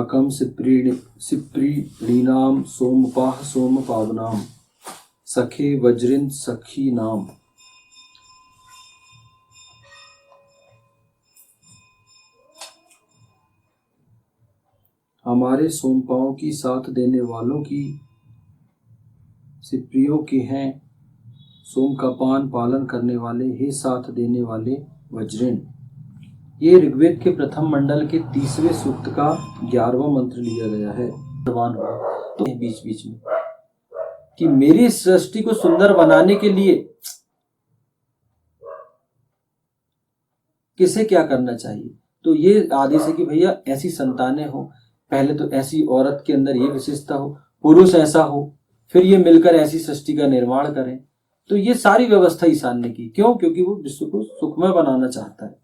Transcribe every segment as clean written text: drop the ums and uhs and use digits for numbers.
साकम सिप्रीणाम सोमपाह सोमपावनाम सखे वज्रिन सखी नाम। हमारे सोमपाओं की साथ देने वालों की सिप्रियों के हैं, सोम का पान पालन करने वाले, हे साथ देने वाले वज्रिन। ये ऋग्वेद के प्रथम मंडल के 30वें सूक्त का 11वां मंत्र लिया गया है। तो बीच बीच में कि मेरी सृष्टि को सुंदर बनाने के लिए किसे क्या करना चाहिए, तो ये आदेश है कि भैया ऐसी संतानें हो, पहले तो ऐसी औरत के अंदर ये विशेषता हो, पुरुष ऐसा हो, फिर ये मिलकर ऐसी सृष्टि का निर्माण करें। तो ये सारी व्यवस्था ईशान ने की। क्यों? क्योंकि वो विश्व को सुखमय बनाना चाहता है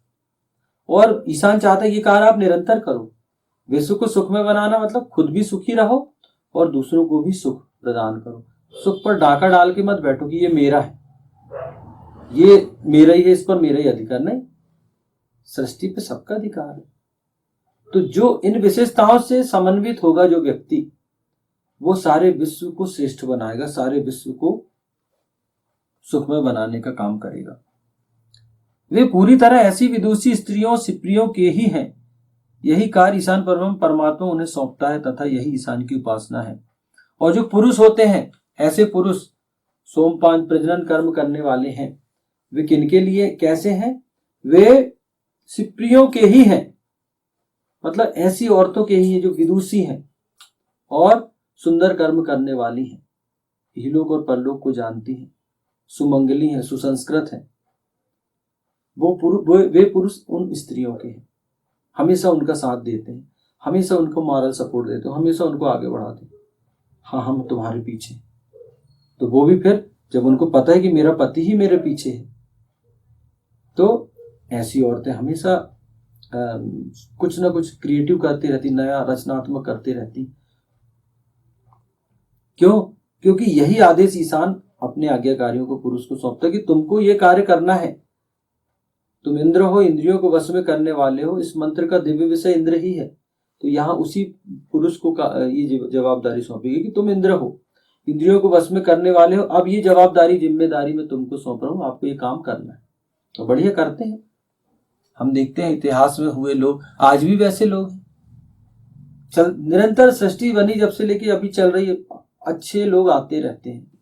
और ईशान चाहता है ये कार्य आप निरंतर करो। विश्व को सुखमय बनाना मतलब खुद भी सुखी रहो और दूसरों को भी सुख प्रदान करो। सुख पर डाका डाल के मत बैठो कि ये मेरा है, ये मेरा ही है, इस पर मेरा ही अधिकार। नहीं, सृष्टि पे सबका अधिकार है। तो जो इन विशेषताओं से समन्वित होगा जो व्यक्ति, वो सारे विश्व को श्रेष्ठ बनाएगा, सारे विश्व को सुखमय बनाने का काम करेगा। वे पूरी तरह ऐसी विदुषी स्त्रियों सिप्रियों के ही हैं। यही कार्य ईशान परमात्मा उन्हें सौंपता है तथा यही ईशान की उपासना है। और जो पुरुष होते हैं, ऐसे पुरुष सोमपान प्रजनन कर्म करने वाले हैं। वे किनके लिए कैसे हैं? वे सिप्रियों के ही हैं, मतलब ऐसी औरतों के ही हैं जो विदुषी हैं और सुंदर कर्म करने वाली हैं, इहलोक और परलोक को जानती हैं, सुमंगली हैं, सुसंस्कृत हैं। वे पुरुष उन स्त्रियों के हैं, हमेशा उनका साथ देते हैं, हमेशा उनको मॉरल सपोर्ट देते हैं, हमेशा उनको आगे बढ़ाते हैं। हाँ, हम तुम्हारे पीछे। तो वो भी फिर जब उनको पता है कि मेरा पति ही मेरे पीछे है, तो ऐसी औरतें हमेशा कुछ ना कुछ क्रिएटिव करती रहती, नया रचनात्मक करती रहती। क्यों? क्योंकि यही आदेश ईशान अपने आज्ञाकारियों को, पुरुष को सौंपता कि तुमको ये कार्य करना है। तुम इंद्र हो, इंद्रियों को वश में करने वाले हो। इस मंत्र का दिव्य विषय इंद्र ही है। तो यहाँ उसी पुरुष को ये जवाबदारी सौंपी गई कि तुम इंद्र हो, इंद्रियों को वश में करने वाले हो। अब ये जवाबदारी, जिम्मेदारी मैं तुमको सौंप रहा हूँ, आपको ये काम करना है। तो बढ़िया करते हैं। हम देखते हैं इतिहास में हुए लोग, आज भी वैसे लोग हैं। निरंतर सृष्टि बनी जब से लेके अभी चल रही है, अच्छे लोग आते रहते हैं।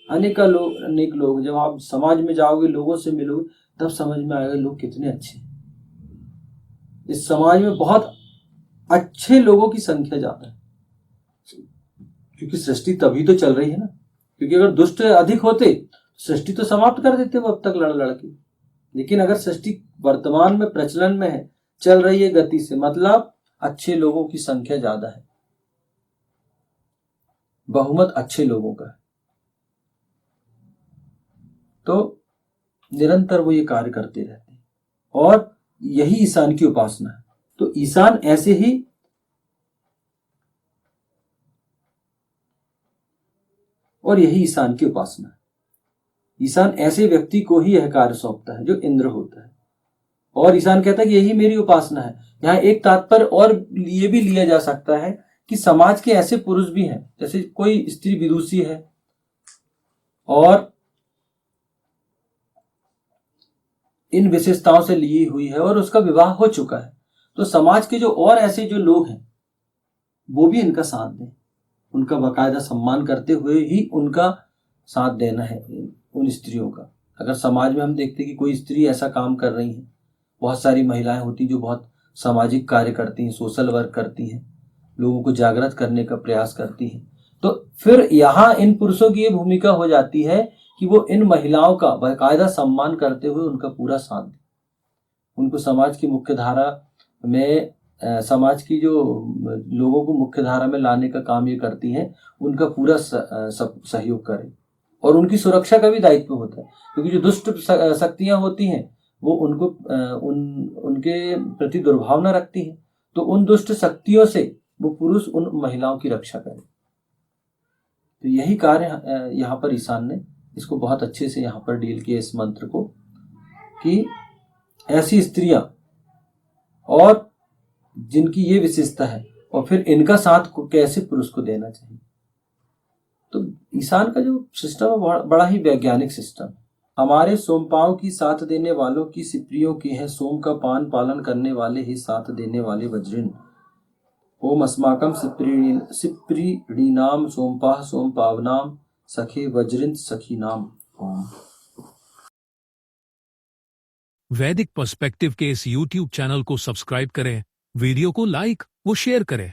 अनेक लोग, जब आप समाज में जाओगे, लोगों से मिलोगे, तब समझ में आएगा लोग कितने अच्छे हैं। इस समाज में बहुत अच्छे लोगों की संख्या ज्यादा है, क्योंकि सृष्टि तभी तो चल रही है ना। क्योंकि अगर दुष्ट अधिक होते, सृष्टि तो समाप्त कर देते वो अब तक लड़ के। लेकिन अगर सृष्टि वर्तमान में प्रचलन में है, चल रही है गति से, मतलब अच्छे लोगों की संख्या ज्यादा है, बहुमत अच्छे लोगों का है। तो निरंतर वो ये कार्य करते रहते हैं और यही ईशान की उपासना है। तो ईशान ऐसे ही और यही ईशान की उपासना है। ईशान ऐसे व्यक्ति को ही यह कार्य सौंपता है जो इंद्र होता है। और ईशान कहता है कि यही मेरी उपासना है। यहाँ एक तात्पर्य और ये भी लिया जा सकता है कि समाज के ऐसे पुरुष भी हैं, जैसे कोई स्त्री विदुषी है और इन विशेषताओं से ली हुई है और उसका विवाह हो चुका है, तो समाज के जो और ऐसे जो लोग हैं वो भी इनका साथ दें, उनका बाकायदा सम्मान करते हुए ही उनका साथ देना है उन स्त्रियों का। अगर समाज में हम देखते कि कोई स्त्री ऐसा काम कर रही है, बहुत सारी महिलाएं होती जो बहुत सामाजिक कार्य करती हैं, सोशल वर्क करती हैं, लोगों को जागृत करने का प्रयास करती हैं, तो फिर यहाँ इन पुरुषों की ये भूमिका हो जाती है कि वो इन महिलाओं का बाकायदा सम्मान करते हुए उनका पूरा साथ दें, उनको समाज की मुख्य धारा में, समाज की जो लोगों को मुख्य धारा में लाने का काम ये करती हैं, उनका पूरा सहयोग करें और उनकी सुरक्षा का भी दायित्व होता है। क्योंकि जो दुष्ट शक्तियां होती हैं वो उनको उनके प्रति दुर्भावना रखती हैं, तो उन दुष्ट शक्तियों से वो पुरुष उन महिलाओं की रक्षा करे। तो यही कार्य यहाँ पर ईशान ने इसको बहुत अच्छे से यहाँ पर डील किया, इस मंत्र को, कि ऐसी स्त्रियां और जिनकी ये विशेषता है और फिर इनका साथ कैसे पुरुष को देना चाहिए। तो ईशान का जो सिस्टम है बड़ा ही वैज्ञानिक सिस्टम। हमारे सोमपाव की साथ देने वालों की सिप्रियों की है, सोम का पान पालन करने वाले ही साथ देने वाले वज्रिन। ओम अस्माकम सिप्रीणाम सोमपाह सोमपावनाम सखे वज्रिन सखी नाम। ओम। वैदिक पर्सपेक्टिव के इस YouTube चैनल को सब्सक्राइब करें, वीडियो को लाइक व शेयर करें।